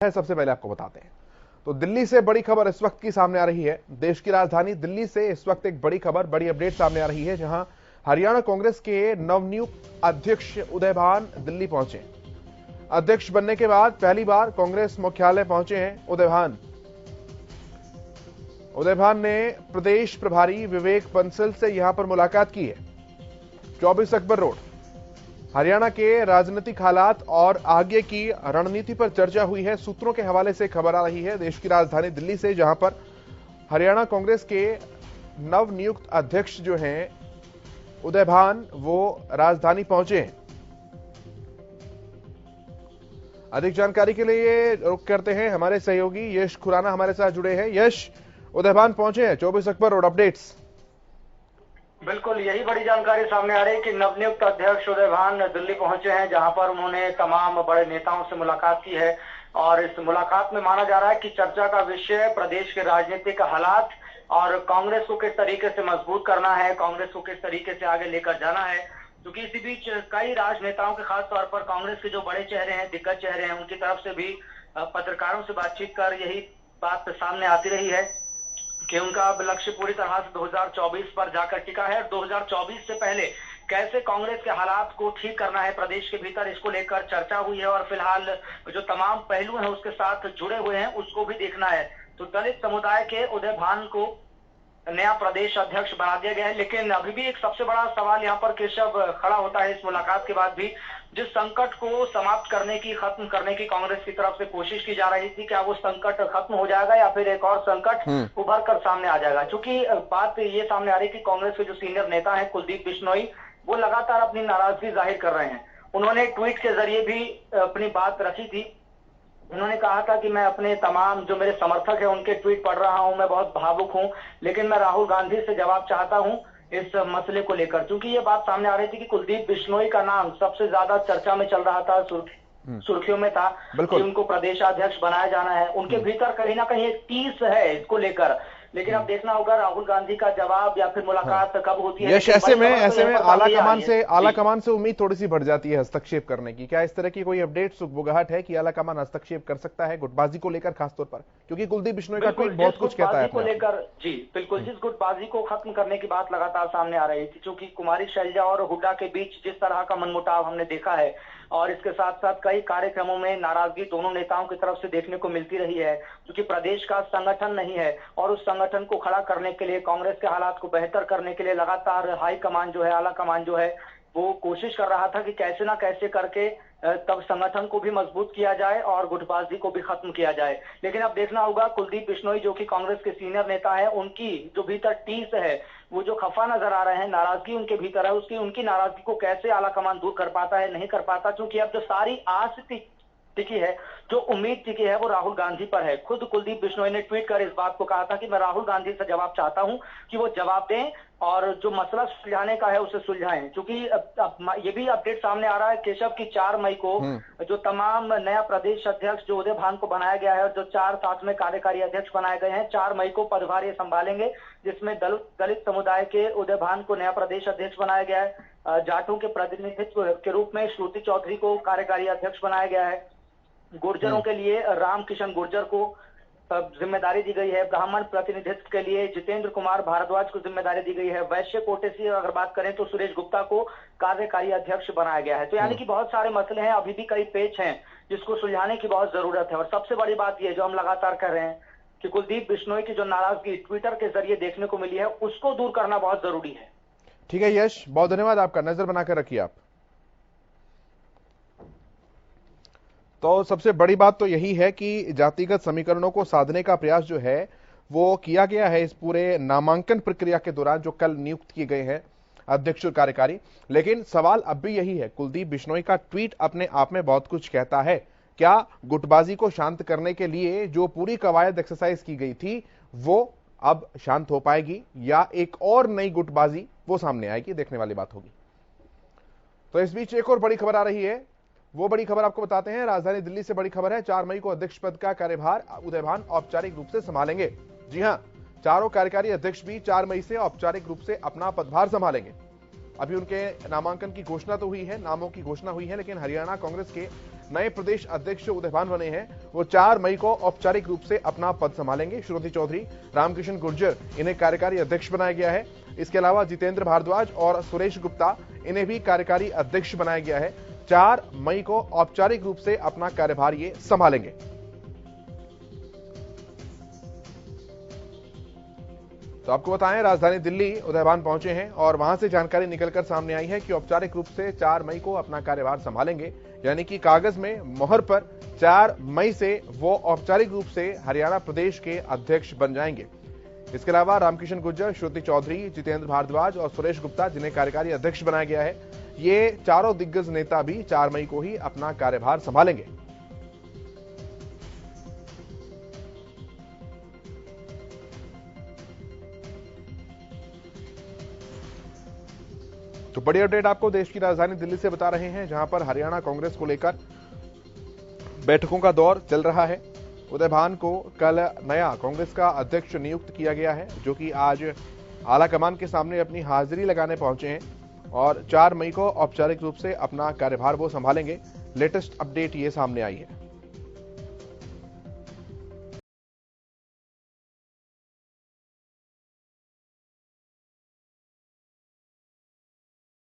है सबसे पहले आपको बताते हैं। तो दिल्ली से बड़ी खबर इस वक्त की सामने आ रही है। देश की राजधानी दिल्ली से इस वक्त एक बड़ी खबर, बड़ी अपडेट सामने आ रही है, जहां हरियाणा कांग्रेस के नवनियुक्त अध्यक्ष उदय भान दिल्ली पहुंचे। अध्यक्ष बनने के बाद पहली बार कांग्रेस मुख्यालय पहुंचे हैं उदय भान। उदय भान ने प्रदेश प्रभारी विवेक बंसल से यहां पर मुलाकात की है। 24 अकबर रोड। हरियाणा के राजनीतिक हालात और आगे की रणनीति पर चर्चा हुई है। सूत्रों के हवाले से खबर आ रही है देश की राजधानी दिल्ली से, जहां पर हरियाणा कांग्रेस के नवनियुक्त अध्यक्ष जो हैं उदय भान, वो राजधानी पहुंचे हैं। अधिक जानकारी के लिए रुख करते हैं हमारे सहयोगी यश खुराना हमारे साथ जुड़े हैं। यश, उदय भान पहुंचे हैं 24 अकबर रोड, अपडेट्स। बिल्कुल, यही बड़ी जानकारी सामने आ रही है कि नवनियुक्त अध्यक्ष उदय भान दिल्ली पहुंचे हैं, जहां पर उन्होंने तमाम बड़े नेताओं से मुलाकात की है। और इस मुलाकात में माना जा रहा है कि चर्चा का विषय प्रदेश के राजनीतिक हालात और कांग्रेस को किस तरीके से मजबूत करना है, कांग्रेस को किस तरीके से आगे लेकर जाना है। क्योंकि इसी बीच कई राजनेताओं के, खास तौर पर कांग्रेस के जो बड़े चेहरे हैं, दिग्गज चेहरे हैं, उनकी तरफ से भी पत्रकारों से बातचीत कर यही बात सामने आती रही है कि उनका लक्ष्य पूरी तरह से 2024 पर जाकर टिका है। 2024 से पहले कैसे कांग्रेस के हालात को ठीक करना है प्रदेश के भीतर, इसको लेकर चर्चा हुई है। और फिलहाल जो तमाम पहलू हैं उसके साथ जुड़े हुए हैं, उसको भी देखना है। तो दलित समुदाय के उदय भान को नया प्रदेश अध्यक्ष बना दिया गया है। लेकिन अभी भी एक सबसे बड़ा सवाल यहाँ पर केशव खड़ा होता है इस मुलाकात के बाद भी, जिस संकट को समाप्त करने की, खत्म करने की कांग्रेस की तरफ से कोशिश की जा रही थी, क्या वो संकट खत्म हो जाएगा या फिर एक और संकट उभर कर सामने आ जाएगा। क्योंकि बात ये सामने आ रही है कि कांग्रेस के जो सीनियर नेता है कुलदीप बिश्नोई, वो लगातार अपनी नाराजगी जाहिर कर रहे हैं। उन्होंने ट्वीट के जरिए भी अपनी बात रखी थी। उन्होंने कहा था कि मैं अपने तमाम जो मेरे समर्थक हैं उनके ट्वीट पढ़ रहा हूं, मैं बहुत भावुक हूं, लेकिन मैं राहुल गांधी से जवाब चाहता हूं इस मसले को लेकर। क्योंकि ये बात सामने आ रही थी कि कुलदीप बिश्नोई का नाम सबसे ज्यादा चर्चा में चल रहा था, सुर्खियों में था कि उनको प्रदेशाध्यक्ष बनाया जाना है। उनके भीतर कहीं ना कहीं एक टीस है इसको लेकर। लेकिन अब देखना होगा राहुल गांधी का जवाब या फिर मुलाकात कब होती है। ऐसे में आला कमान से उम्मीद थोड़ी सी बढ़ जाती है हस्तक्षेप करने की। क्या इस तरह की कोई अपडेट, सुगबुगाहट है कि आला कमान हस्तक्षेप कर सकता है गुटबाजी को लेकर, खासतौर पर क्योंकि कुलदीप बिश्नोई का ट्वीट बहुत कुछ कहता है को लेकर? जी बिल्कुल, जिस गुटबाजी को खत्म करने की बात लगातार सामने आ रही थी, क्योंकि कुमारी शैलजा और हुड्डा के बीच जिस तरह का मनमुटाव हमने देखा है, और इसके साथ साथ कई कार्यक्रमों में नाराजगी दोनों नेताओं की तरफ से देखने को मिलती रही है, क्योंकि प्रदेश का संगठन नहीं है। और उस संगठन को खड़ा करने के लिए, कांग्रेस के हालात को बेहतर करने के लिए लगातार हाई कमान जो है, आला कमान जो है, वो कोशिश कर रहा था कि कैसे ना कैसे करके तब संगठन को भी मजबूत किया जाए और गुटबाजी को भी खत्म किया जाए। लेकिन अब देखना होगा कुलदीप बिश्नोई जो कि कांग्रेस के सीनियर नेता है, उनकी जो भीतर टीस है, वो जो खफा नजर आ रहे हैं, नाराजगी उनके भीतर है, उनकी नाराजगी को कैसे आला कमान दूर कर पाता है, नहीं कर पाता। क्योंकि अब जो सारी आस टिकी है, जो उम्मीद टिकी है, वो राहुल गांधी पर है। खुद कुलदीप बिश्नोई ने ट्वीट कर इस बात को कहा था कि मैं राहुल गांधी से जवाब चाहता हूं कि वो जवाब दें और जो मसला सुलझाने का है उसे सुलझाएं। क्योंकि ये भी अपडेट सामने आ रहा है केशव की 4 मई को जो तमाम नया प्रदेश अध्यक्ष जो उदय भान को बनाया गया है और जो 4 साथ में कार्यकारी अध्यक्ष बनाए गए हैं, 4 मई को पदभार ये संभालेंगे, जिसमें दलित समुदाय के उदय भान को नया प्रदेश अध्यक्ष बनाया गया है। जाटों के प्रतिनिधित्व के रूप में श्रुति चौधरी को कार्यकारी अध्यक्ष बनाया गया है। गुर्जरों के लिए रामकिशन गुर्जर को जिम्मेदारी दी गई है। ब्राह्मण प्रतिनिधित्व के लिए जितेंद्र कुमार भारद्वाज को जिम्मेदारी दी गई है। वैश्य कोटे से अगर बात करें तो सुरेश गुप्ता को कार्यकारी अध्यक्ष बनाया गया है। तो यानी कि बहुत सारे मसले हैं, अभी भी कई पेच हैं जिसको सुलझाने की बहुत जरूरत है। और सबसे बड़ी बात यह जो हम लगातार कर रहे हैं कि कुलदीप बिश्नोई की जो नाराजगी ट्विटर के जरिए देखने को मिली है, उसको दूर करना बहुत जरूरी है। ठीक है यश, बहुत धन्यवाद आपका, नजर बनाकर रखिए आप। तो सबसे बड़ी बात तो यही है कि जातिगत समीकरणों को साधने का प्रयास जो है वो किया गया है इस पूरे नामांकन प्रक्रिया के दौरान, जो कल नियुक्त किए गए हैं अध्यक्ष और कार्यकारी। लेकिन सवाल अब भी यही है, कुलदीप बिश्नोई का ट्वीट अपने आप में बहुत कुछ कहता है। क्या गुटबाजी को शांत करने के लिए जो पूरी कवायद एक्सरसाइज की गई थी वो अब शांत हो पाएगी या एक और नई गुटबाजी वो सामने आएगी, देखने वाली बात होगी। तो इस बीच एक और बड़ी खबर आ रही है, वो बड़ी खबर आपको बताते हैं। राजधानी दिल्ली से बड़ी खबर है, 4 मई को अध्यक्ष पद का कार्यभार उदय भान औपचारिक रूप से संभालेंगे। जी हां, चारों कार्यकारी अध्यक्ष भी 4 मई से औपचारिक रूप से अपना पदभार संभालेंगे। अभी उनके नामांकन की घोषणा तो हुई है, नामों की घोषणा हुई है, लेकिन हरियाणा कांग्रेस के नए प्रदेश अध्यक्ष जो उदयभान बने हैं वो 4 मई को औपचारिक रूप से अपना पद संभालेंगे। श्रीमती चौधरी, रामकिशन गुर्जर, इन्हें कार्यकारी अध्यक्ष बनाया गया है। इसके अलावा जितेंद्र भारद्वाज और सुरेश गुप्ता, इन्हें भी कार्यकारी अध्यक्ष बनाया गया है। 4 मई को औपचारिक रूप से अपना कार्यभार ये संभालेंगे। तो आपको बताएं, राजधानी दिल्ली उदयभान पहुंचे हैं और वहां से जानकारी निकलकर सामने आई है कि औपचारिक रूप से 4 मई को अपना कार्यभार संभालेंगे, यानी कि कागज में मोहर पर 4 मई से वो औपचारिक रूप से हरियाणा प्रदेश के अध्यक्ष बन जाएंगे। इसके अलावा रामकिशन गुर्जर, श्रुति चौधरी, जितेंद्र भारद्वाज और सुरेश गुप्ता, जिन्हें कार्यकारी अध्यक्ष बनाया गया है, ये चारों दिग्गज नेता भी 4 मई को ही अपना कार्यभार संभालेंगे। तो बड़ी अपडेट आपको देश की राजधानी दिल्ली से बता रहे हैं, जहां पर हरियाणा कांग्रेस को लेकर बैठकों का दौर चल रहा है। उदयभान को कल नया कांग्रेस का अध्यक्ष नियुक्त किया गया है, जो कि आज आलाकमान के सामने अपनी हाजिरी लगाने पहुंचे हैं और 4 मई को औपचारिक रूप से अपना कार्यभार वो संभालेंगे। लेटेस्ट अपडेट ये सामने आई है।